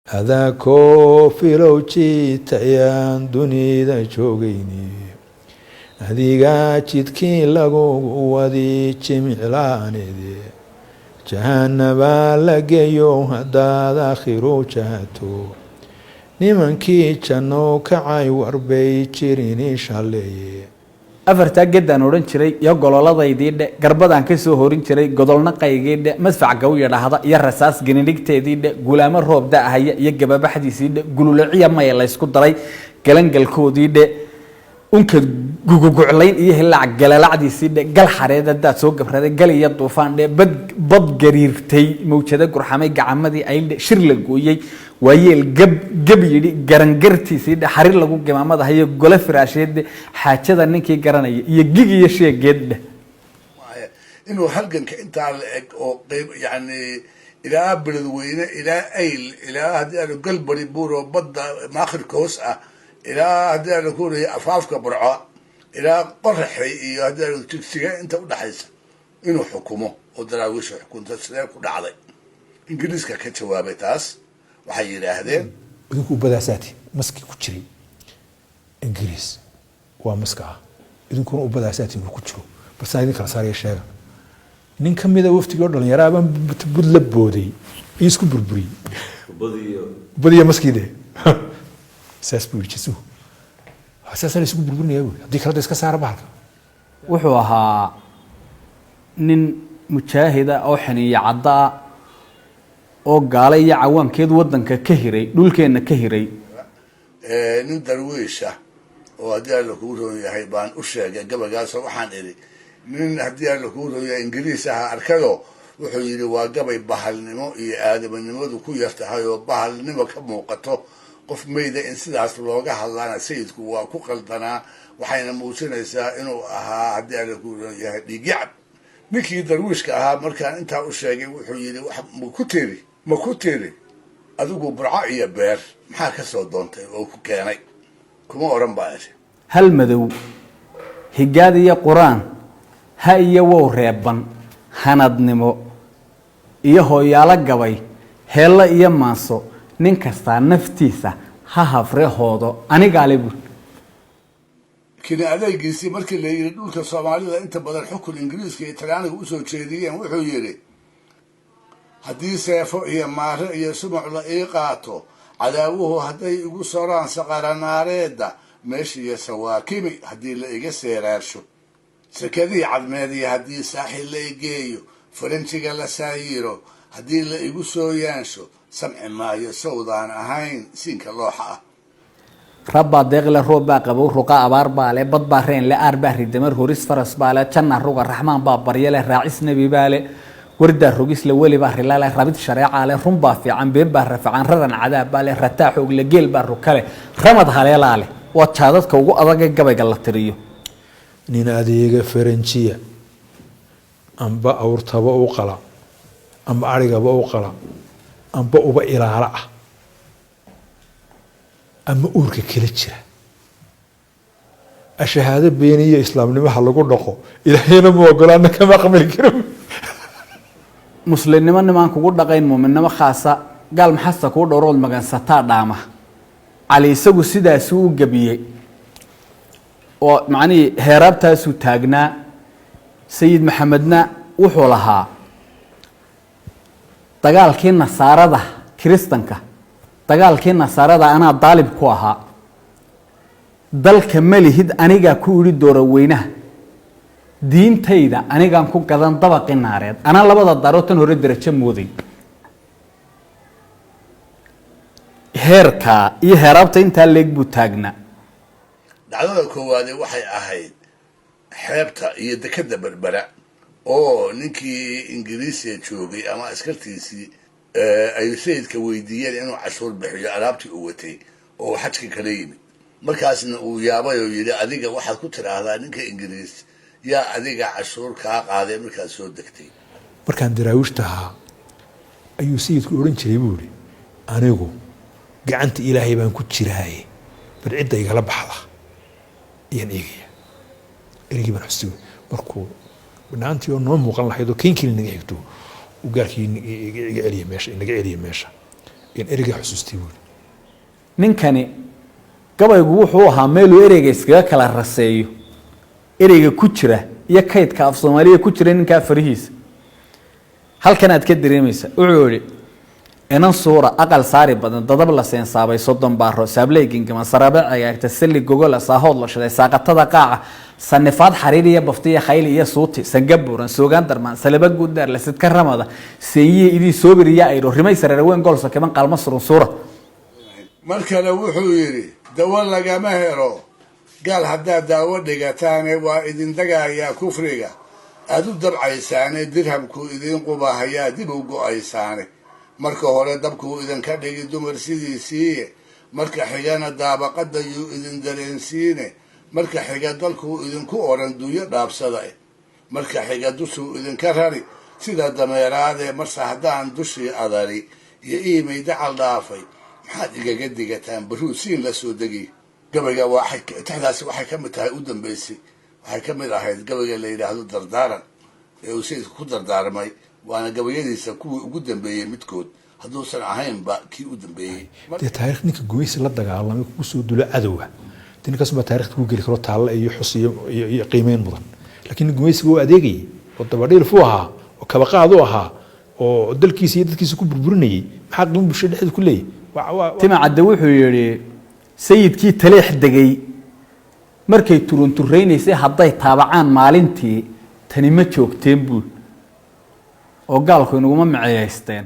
هذا كوفي لو جيت أيام دنيا جوجيني هذيك جيتكين لقو ودي جميلاني دي جهنم لقيو هذا آخر جهتو nimankii janno kacay warbay jirini shalay afarta gedan oran jiray iyo gololadaydii dhe garbadan ka soo horin jiray godolna qaygii dhe masfac gaw yiraahda iyo rasaas ginidhigteedii dhe gulaamo roob daahaya iyo gababaxdiisii dhe gululaciya may la isku daray galangalkoodii dhe unka guguguclayn iyo hilaac galalacdiisii dhe gal xareedada soo gabraday gal iyo duufaan dhe bad gariirtay mawjada gurxamay gacamadii ay shir la gooyay waayeel gab yiri garangartiisii dhe xarir lagu gamaamada hayo gole firaasheed xaajada ninkii garanaya iyo gigiyo sheegeed inuu halganka inta la eg oo qayb yani ilaa beledweyne ilaa ayl ilaa hadii galbari buuro badda maakhirka hoos ah ilaa hadii la kuuriyo afaafka burco ilaa qorxay iyo hadii tigsiga inta u dhaxaysa inuu xukumo oo daraawish xukunta sidee ku dhacday ingiriiska ka jawaabay taas waxay yiraahdeen idinku badaasaati maski ku jiray ingiriis waa maska idinkuna u badaasaati ku jiro balse idin kala saaraya sheega nin kamida waftiga dhalinyarada bud la booday isku burburi badiyo maskide saas buu jisu hasaas isku burburinaya hadii kala iska saar bahalka wuxuu ahaa nin mujaahida oo xaniya cadda oo gaalay iyo cawaankeed wadanka ka hiray dhulkeena ka hiray nin darwiisha oo hadii la ku roon yahay baan u sheegay gabagaas waxaan iri nin hadii la ku roon yahay ingiriis ah arkado wuxuu yiri waa gabay bahalnimo iyo aadamanimadu ku yartahay oo bahalnimo ka muuqato qof meeyda in sidaas looga hadlaana sayidku waa ku qaldanaa waxayna muujinaysaa inuu ahaa hadii la ku roon yahay dhigyacab ninkii darwiishka ahaa markaan intaa u sheegay wuxuu yiri wax ma ku tiri adigu burco iyo beer maxaa ka soo doontay oo ku keenay kuma oran baa hal madow higaad iyo quraan ha iyo wow reeban hanadnimo iyo hooyaala gabay heella iyo maaso nin kasta naftiisa ha hafrehoodo aniga leebu kina adeegiisii markii la yiri dhulka Soomaalida inta badan xukun Ingiriiska iyo Talyaaniga u soo jeediyeen wuxuu yiri haddii seefo iyo maare iyo sumuc la ii qaato cadaawuhu hadday igu soraan saqaranaareeda meesha iyo sawaakimi haddii la iga seeraarsho sakadii cadmeediya haddii saaxil la igeeyo faranjiga la saayiro haddii la igu soo yaansho samci maayo sawdaan ahayn siinka looxa ah rabba deeqle rooba qabow ruqa abaar baale bad baareen la arba ridamar horis faras baale janna ruga raxmaan baa baryale raacis nabi baale warda rogis la wali baa rilaale rabid shareeca le rumba fiican been baa rafacan radan cadaab baale rataa xoog la geel baa rukale ramad haleelaale waa taadadka ugu adag gabayga la tiriyo nin adeega faranjiya amba awrtaba u qala amba arigaba u qala amba uba ilaala ah ama uurka kala jira ashahaada beeniyo islaamnimaha lagu dhaqo ilaahayna ma ogolaana kama qamil karo muslimnimo niman kugu dhaqayn muuminnimo khaasa gaal maxasta ku dhowrood magansataa dhaama cali isagu sidaas uu gabiyay oo macni heerabtaas uu taagnaa sayid maxamedna wuxuu lahaa dagaalkii nasaarada kristanka dagaalkii nasaarada ana daalib ku ahaa dalka malihid aniga ku iri doora weynaha diintayda anigaan ku gadan dabaqi naareed ana labada darootan hore darajo mooday heerka iyo heerabta inta leeg buu taagna dhacdada koowaad waxay ahayd xeebta iyo dekada berbera oo ninkii ingiriisiga joogay ama askartiisii ay sayidka weydiiyeen inuu cashuur bixiyo alaabtii uu watay oo xajka kala yimid markaasna uu yaabay oo yiri adiga waxaad ku tiraahdaa ninka ingiriis yaa adiga cashuur ka qaaday markaad soo degtay markaan daraawishtaha ayuu sayidku oran jiray buu yiri anigu gacanta ilaahay baan ku jiraay bal cidda igala baxda iyaan eegaya erigi baan xusuuy markuu banaantii oo noo muuqan lahayd oo keenkii naga xigto u gaarkii inaga celiya meesha in ereyga xusuustay buu ninkani gabaygu wuxuu ahaa meeluu ereyga iskaga kala raseeyo ereyga ku jira iyo kaydka af Soomaaliya ku jira ninka farihiisa halkan aad ka dareemaysa wuxuu yiri inan suura aqal saari badan dadab la seensaabay 30 baaro saablay gingama sarabe ayagta sali gogol saahood la shaday saaqatada qaaca sanafaad xariiriya baftiya khayl iyo suuti sangaburan soogaan darmaan salaba guudar la sid ka ramada seeyi idii soobiriya ay rimay sarare weyn gol sakeban qalma surun suura markale wuxuu yiri dawa lagama helo gaal hadda daawo dhigataan waa idin dagaaya kufriga aad u dabcaysaan dirhamku idin qubahaya dib u go'aysan marka hore dabku idin ka dhigi dumar sidiisii marka xigana daabaqada yu idin dareensiine marka xiga dalku idin ku oran duuyo dhaabsada marka xiga dushu idin ka rari sida dameeraade marsa hadaan dushii adari iyo iimay dacal dhaafay maxaad igaga digataan baruusiin la soo dagi gabayga taxdaasi waxay ka mid tahay u dambeysay waxay ka mid ahayd gabayga la yiraahdo dardaaran ee uu sayidku ku dardaarmay waana gabayadiisa kuwii ugu dambeeyay midkood hadduusan ahaynba kii u dambeeyay dee taariikh ninka gumaysi la dagaalamay ku soo dulo cadowga ninkaas ma taariikhda ku geli karo taalla iyo xusiyo iyo qiimeyn mudan laakiin gumaysiga uu adeegay oo dabadhiil fu ahaa oo kaba qaad u ahaa oo dalkiisa iyo dadkiisa ku burburinayay maxaa qiimo bulshada dhexdeeda ku leeyahay tima cadde wuxuu yiri sayidkii taleex degay markay turuntureynaysa hadday taabacaan maalintii tani ma joogteen buu oo gaalku inaguma maceeysteen